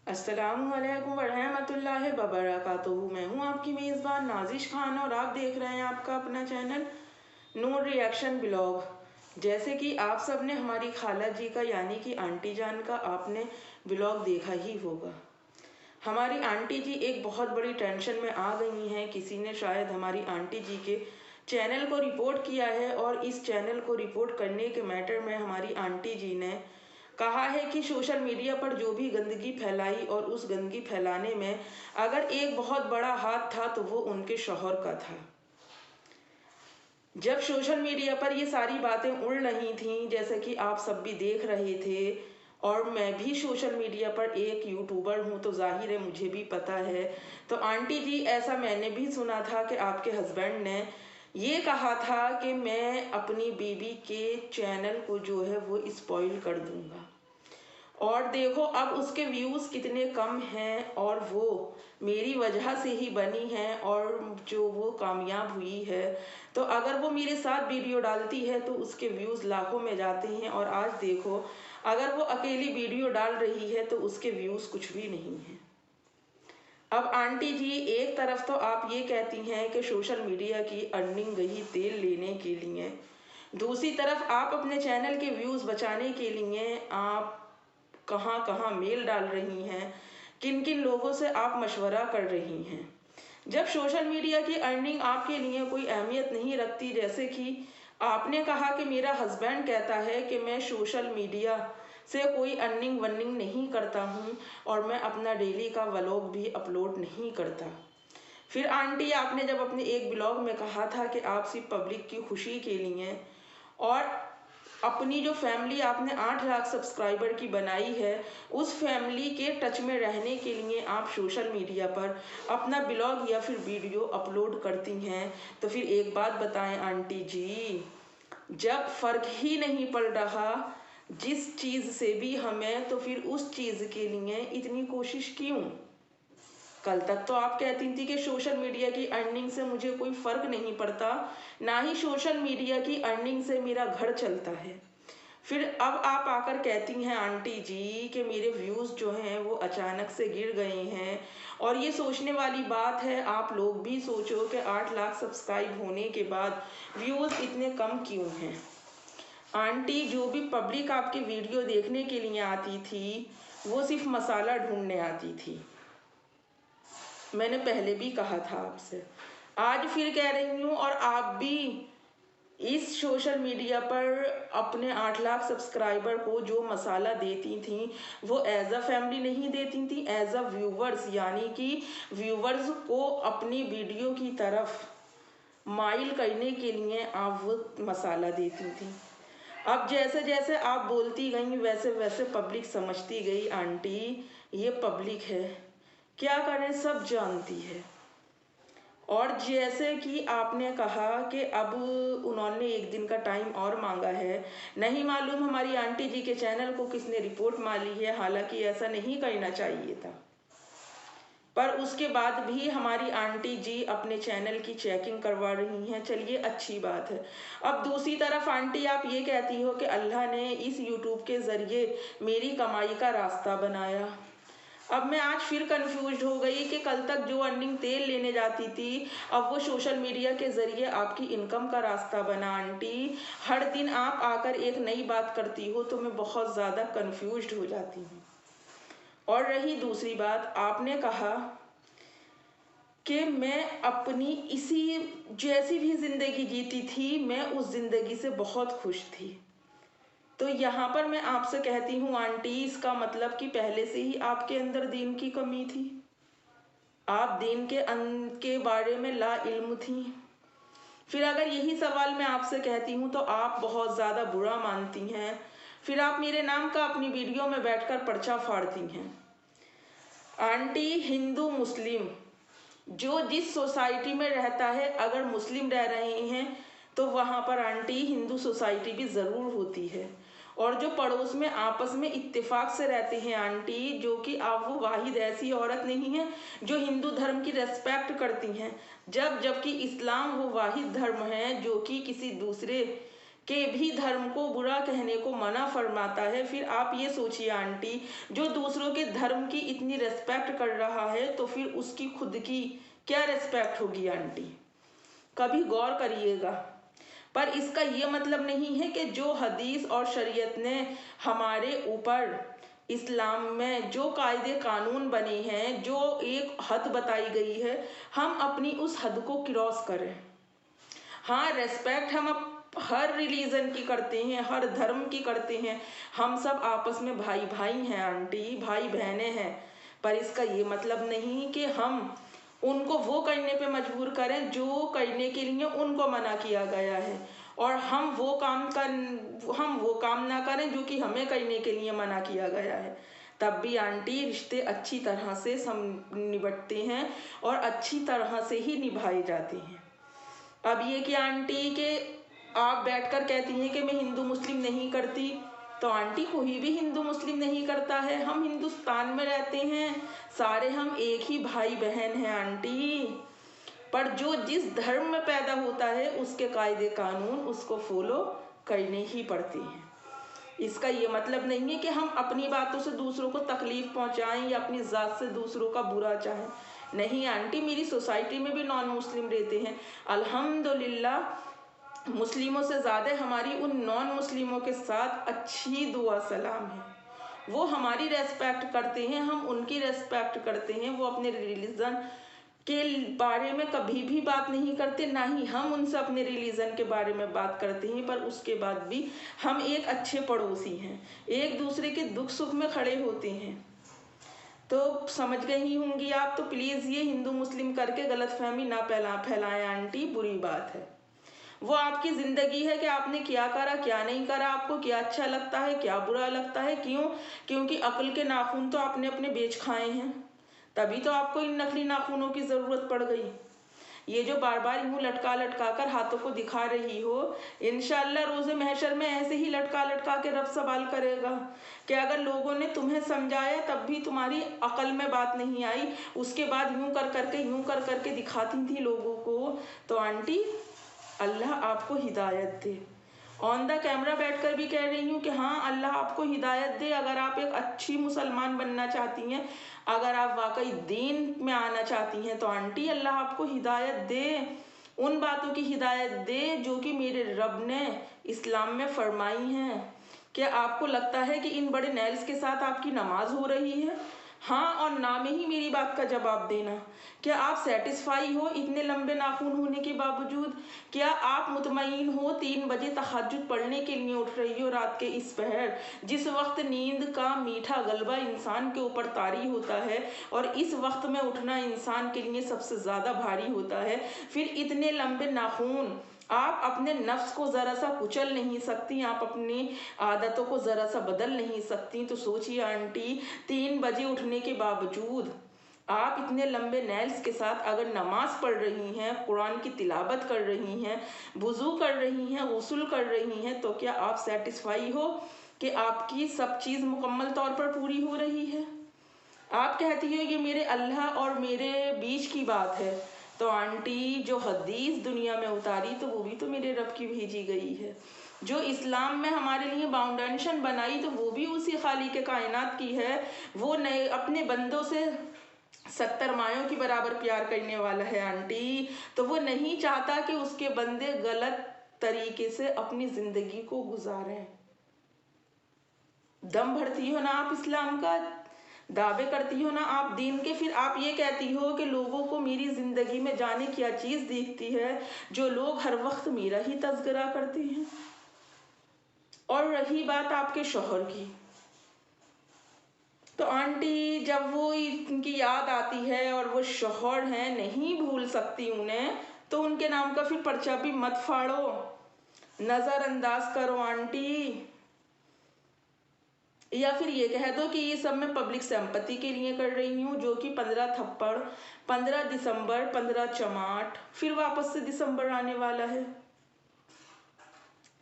अस्सलामुअलैकुम वरहमतुल्लाहि वबरकातुहू। मैं हूँ आपकी मेज़बान नाजिश खान और आप देख रहे हैं आपका अपना चैनल नूर रिएक्शन ब्लॉग। जैसे कि आप सब ने हमारी खाला जी का यानी कि आंटी जान का आपने ब्लॉग देखा ही होगा। हमारी आंटी जी एक बहुत बड़ी टेंशन में आ गई हैं। किसी ने शायद हमारी आंटी जी के चैनल को रिपोर्ट किया है और इस चैनल को रिपोर्ट करने के मैटर में हमारी आंटी जी ने कहा है कि सोशल मीडिया पर जो भी गंदगी फैलाई और उस गंदगी फैलाने में अगर एक बहुत बड़ा हाथ था तो वो उनके शौहर का था। जब सोशल मीडिया पर ये सारी बातें उड़ रही थीं, जैसे कि आप सब भी देख रहे थे और मैं भी सोशल मीडिया पर एक यूट्यूबर हूँ तो जाहिर है मुझे भी पता है। तो आंटी जी, ऐसा मैंने भी सुना था कि आपके हस्बैंड ने ये कहा था कि मैं अपनी बीबी के चैनल को जो है वो स्पॉइल कर दूंगा। और देखो अब उसके व्यूज़ कितने कम हैं और वो मेरी वजह से ही बनी है और जो वो कामयाब हुई है। तो अगर वो मेरे साथ वीडियो डालती है तो उसके व्यूज़ लाखों में जाते हैं और आज देखो अगर वो अकेली वीडियो डाल रही है तो उसके व्यूज़ कुछ भी नहीं हैं। अब आंटी जी, एक तरफ तो आप ये कहती हैं कि सोशल मीडिया की अर्निंग गई तेल लेने के लिए, दूसरी तरफ आप अपने चैनल के व्यूज़ बचाने के लिए आप कहाँ कहाँ मेल डाल रही हैं, किन किन लोगों से आप मशवरा कर रही हैं। जब सोशल मीडिया की अर्निंग आपके लिए कोई अहमियत नहीं रखती, जैसे कि आपने कहा कि मेरा हस्बैंड कहता है कि मैं सोशल मीडिया से कोई अर्निंग वर्निंग नहीं करता हूँ और मैं अपना डेली का व्लॉग भी अपलोड नहीं करता। फिर आंटी, आपने जब अपने एक ब्लॉग में कहा था कि आप सिर्फ पब्लिक की खुशी के लिए और अपनी जो फैमिली आपने 8 लाख सब्सक्राइबर की बनाई है उस फैमिली के टच में रहने के लिए आप सोशल मीडिया पर अपना ब्लॉग या फिर वीडियो अपलोड करती हैं, तो फिर एक बात बताएं आंटी जी, जब फर्क ही नहीं पड़ रहा जिस चीज़ से भी हमें, तो फिर उस चीज़ के लिए इतनी कोशिश क्यों? कल तक तो आप कहती थी कि सोशल मीडिया की अर्निंग से मुझे कोई फ़र्क नहीं पड़ता, ना ही सोशल मीडिया की अर्निंग से मेरा घर चलता है। फिर अब आप आकर कहती हैं आंटी जी कि मेरे व्यूज़ जो हैं वो अचानक से गिर गए हैं। और ये सोचने वाली बात है, आप लोग भी सोचो कि 8 लाख सब्सक्राइब होने के बाद व्यूज़ इतने कम क्यों हैं। आंटी, जो भी पब्लिक आपकी वीडियो देखने के लिए आती थी वो सिर्फ मसाला ढूंढने आती थी। मैंने पहले भी कहा था आपसे, आज फिर कह रही हूँ। और आप भी इस सोशल मीडिया पर अपने 8 लाख सब्सक्राइबर को जो मसाला देती थी वो एज अ फैमिली नहीं देती थी, एज अ व्यूवर्स, यानी कि व्यूवर्स को अपनी वीडियो की तरफ माइल करने के लिए आप वो मसाला देती थी। अब जैसे जैसे आप बोलती गई वैसे वैसे पब्लिक समझती गई आंटी, ये पब्लिक है, क्या करें, सब जानती है। और जैसे कि आपने कहा कि अब उन्होंने एक दिन का टाइम और मांगा है, नहीं मालूम हमारी आंटी जी के चैनल को किसने रिपोर्ट मारी है, हालांकि ऐसा नहीं करना चाहिए था। पर उसके बाद भी हमारी आंटी जी अपने चैनल की चेकिंग करवा रही हैं, चलिए अच्छी बात है। अब दूसरी तरफ आंटी, आप ये कहती हो कि अल्लाह ने इस यूट्यूब के ज़रिए मेरी कमाई का रास्ता बनाया। अब मैं आज फिर कंफ्यूज हो गई कि कल तक जो अर्निंग तेल लेने जाती थी अब वो सोशल मीडिया के ज़रिए आपकी इनकम का रास्ता बना। आंटी, हर दिन आप आकर एक नई बात करती हो तो मैं बहुत ज़्यादा कंफ्यूज्ड हो जाती हूँ। और रही दूसरी बात, आपने कहा कि मैं अपनी इसी जैसी भी ज़िंदगी जीती थी मैं उस ज़िंदगी से बहुत खुश थी। तो यहाँ पर मैं आपसे कहती हूँ आंटी, इसका मतलब कि पहले से ही आपके अंदर दीन की कमी थी, आप दीन के बारे में ला इल्म थी। फिर अगर यही सवाल मैं आपसे कहती हूँ तो आप बहुत ज़्यादा बुरा मानती हैं, फिर आप मेरे नाम का अपनी वीडियो में बैठकर पर्चा फाड़ती हैं। आंटी, हिंदू मुस्लिम जो जिस सोसाइटी में रहता है, अगर मुस्लिम रह रहे हैं तो वहाँ पर आंटी हिंदू सोसाइटी भी ज़रूर होती है। और जो पड़ोस में आपस में इत्तेफाक से रहते हैं आंटी, जो कि आप वो वाहिद ऐसी औरत नहीं है जो हिंदू धर्म की रेस्पेक्ट करती हैं, जबकि इस्लाम वो वाहिद धर्म है जो कि किसी दूसरे के भी धर्म को बुरा कहने को मना फरमाता है। फिर आप ये सोचिए आंटी, जो दूसरों के धर्म की इतनी रेस्पेक्ट कर रहा है तो फिर उसकी खुद की क्या रेस्पेक्ट होगी आंटी? कभी गौर करिएगा। पर इसका ये मतलब नहीं है कि जो हदीस और शरीयत ने हमारे ऊपर इस्लाम में जो कायदे कानून बने हैं, जो एक हद बताई गई है, हम अपनी उस हद को क्रॉस करें। हाँ, रेस्पेक्ट हम हर रिलीजन की करते हैं, हर धर्म की करते हैं, हम सब आपस में भाई भाई हैं आंटी, भाई बहनें हैं। पर इसका ये मतलब नहीं कि हम उनको वो करने पे मजबूर करें जो करने के लिए उनको मना किया गया है, और हम वो काम ना करें जो कि हमें करने के लिए मना किया गया है। तब भी आंटी रिश्ते अच्छी तरह से निबटते हैं और अच्छी तरह से ही निभाए जाते हैं। अब ये कि आंटी के आप बैठकर कहती हैं कि मैं हिंदू मुस्लिम नहीं करती, तो आंटी कोई भी हिंदू मुस्लिम नहीं करता है। हम हिंदुस्तान में रहते हैं, सारे हम एक ही भाई बहन हैं आंटी। पर जो जिस धर्म में पैदा होता है उसके कायदे कानून उसको फॉलो करने ही पड़ते हैं। इसका ये मतलब नहीं है कि हम अपनी बातों से दूसरों को तकलीफ पहुंचाएं या अपनी ज़ात से दूसरों का बुरा चाहें। नहीं आंटी, मेरी सोसाइटी में भी नॉन मुस्लिम रहते हैं, अल्हम्दुलिल्लाह। मुस्लिमों से ज़्यादा हमारी उन नॉन मुस्लिमों के साथ अच्छी दुआ सलाम है। वो हमारी रेस्पेक्ट करते हैं, हम उनकी रेस्पेक्ट करते हैं। वो अपने रिलीजन के बारे में कभी भी बात नहीं करते, ना ही हम उनसे अपने रिलीजन के बारे में बात करते हैं। पर उसके बाद भी हम एक अच्छे पड़ोसी हैं, एक दूसरे के दुख सुख में खड़े होते हैं। तो समझ गई होंगी आप। तो प्लीज़ ये हिंदू मुस्लिम करके गलतफहमी ना फैलाएं आंटी, बुरी बात है। वो आपकी ज़िंदगी है कि आपने क्या करा क्या नहीं करा, आपको क्या अच्छा लगता है क्या बुरा लगता है। क्यों? क्योंकि अक्ल के नाखून तो आपने अपने बेच खाए हैं, तभी तो आपको इन नकली नाखूनों की ज़रूरत पड़ गई। ये जो बार बार यूँ लटका लटका कर हाथों को दिखा रही हो, इंशाअल्लाह रोज़े महशर में ऐसे ही लटका लटका के रब सवाल करेगा कि अगर लोगों ने तुम्हें समझाया तब भी तुम्हारी अकल में बात नहीं आई, उसके बाद यूँ कर करके दिखाती थी लोगों को। तो आंटी, अल्लाह आपको हिदायत दे। ऑन द कैमरा बैठकर भी कह रही हूँ कि हाँ, अल्लाह आपको हिदायत दे। अगर आप एक अच्छी मुसलमान बनना चाहती हैं, अगर आप वाकई दीन में आना चाहती हैं, तो आंटी अल्लाह आपको हिदायत दे, उन बातों की हिदायत दे जो कि मेरे रब ने इस्लाम में फरमाई हैं। क्या आपको लगता है कि इन बड़े नेल्स के साथ आपकी नमाज हो रही है? हाँ और ना में ही मेरी बात का जवाब देना। क्या आप सेटिस्फाई हो इतने लंबे नाखून होने के बावजूद? क्या आप मुतमईन हो 3 बजे तहज्जुद पढ़ने के लिए उठ रही हो रात के इस पहर, जिस वक्त नींद का मीठा गलबा इंसान के ऊपर तारी होता है और इस वक्त में उठना इंसान के लिए सबसे ज़्यादा भारी होता है? फिर इतने लंबे नाखून, आप अपने नफ्स को ज़रा सा कुचल नहीं सकती, आप अपनी आदतों को ज़रा सा बदल नहीं सकती? तो सोचिए आंटी, 3 बजे उठने के बावजूद आप इतने लंबे नेल्स के साथ अगर नमाज पढ़ रही हैं, कुरान की तिलावत कर रही हैं, वुज़ू कर रही हैं, गुस्ल कर रही हैं, तो क्या आप सेटिस्फाई हो कि आपकी सब चीज़ मुकम्मल तौर पर पूरी हो रही है? आप कहती हो ये मेरे अल्लाह और मेरे बीच की बात है, तो आंटी जो हदीस दुनिया में उतारी तो वो भी तो मेरे रब की भेजी गई है। जो इस्लाम में हमारे लिए बाउंडेशन बनाई तो वो भी उसी खालिक कायनात की है। वो नए अपने बंदों से 70 मायों की बराबर प्यार करने वाला है आंटी। तो वो नहीं चाहता कि उसके बंदे गलत तरीके से अपनी जिंदगी को गुजारें। दम भरती हो ना आप इस्लाम का, दावे करती हो ना आप दीन के, फिर आप ये कहती हो कि लोगों को मेरी जिंदगी में जाने क्या चीज दिखती है जो लोग हर वक्त मेरा ही तज़किरा करते हैं। और रही बात आपके शौहर की, तो आंटी जब वो उनकी याद आती है और वो शौहर हैं, नहीं भूल सकती उन्हें, तो उनके नाम का फिर पर्चा भी मत फाड़ो, नज़रअंदाज करो आंटी। या फिर ये कह दो कि ये सब मैं पब्लिक सिंपैथी के लिए कर रही हूँ, जो कि 15 थप्पड़, 15 दिसंबर, 15 चमाट, फिर वापस से दिसंबर आने वाला है।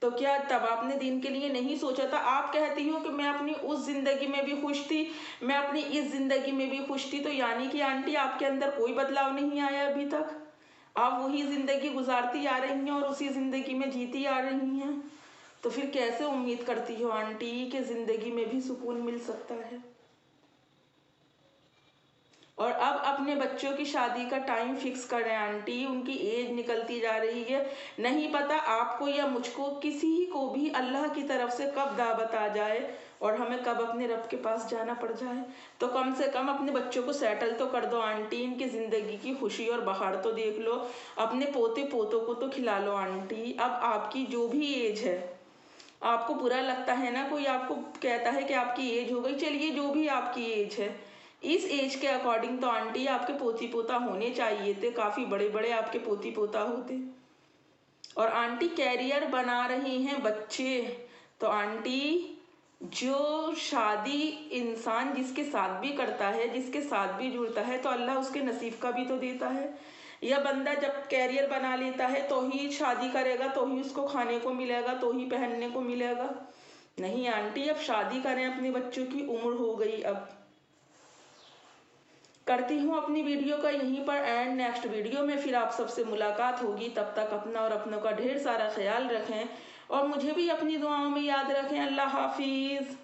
तो क्या तब आपने दीन के लिए नहीं सोचा था? आप कहती हो कि मैं अपनी उस जिंदगी में भी खुश थी, मैं अपनी इस जिंदगी में भी खुश थी, तो यानी कि आंटी आपके अंदर कोई बदलाव नहीं आया अभी तक, आप वही जिंदगी गुजारती आ रही हैं और उसी जिंदगी में जीती आ रही हैं। तो फिर कैसे उम्मीद करती हो आंटी कि जिंदगी में भी सुकून मिल सकता है? और अब अपने बच्चों की शादी का टाइम फिक्स करें आंटी, उनकी एज निकलती जा रही है। नहीं पता आपको या मुझको, किसी को भी अल्लाह की तरफ से कब दावत आ जाए और हमें कब अपने रब के पास जाना पड़ जाए। तो कम से कम अपने बच्चों को सेटल तो कर दो आंटी, इनकी ज़िंदगी की खुशी और बहार तो देख लो, अपने पोते पोतों को तो खिला लो आंटी। अब आपकी जो भी एज है, आपको बुरा लगता है ना, कोई आपको कहता है कि आपकी एज हो गई, चलिए जो भी आपकी एज है, इस एज के अकॉर्डिंग तो आंटी आपके पोती पोता होने चाहिए थे, काफ़ी बड़े बड़े आपके पोती पोता होते। और आंटी कैरियर बना रही हैं बच्चे, तो आंटी जो शादी इंसान जिसके साथ भी करता है, जिसके साथ भी जुड़ता है, तो अल्लाह उसके नसीब का भी तो देता है। यह बंदा जब कैरियर बना लेता है तो ही शादी करेगा, तो ही उसको खाने को मिलेगा, तो ही पहनने को मिलेगा। नहीं आंटी, अब शादी करें, अपने बच्चों की उम्र हो गई। अब करती हूँ अपनी वीडियो का यहीं पर एंड, नेक्स्ट वीडियो में फिर आप सबसे मुलाकात होगी। तब तक अपना और अपनों का ढेर सारा ख्याल रखें और मुझे भी अपनी दुआओं में याद रखें। अल्लाह हाफिज़।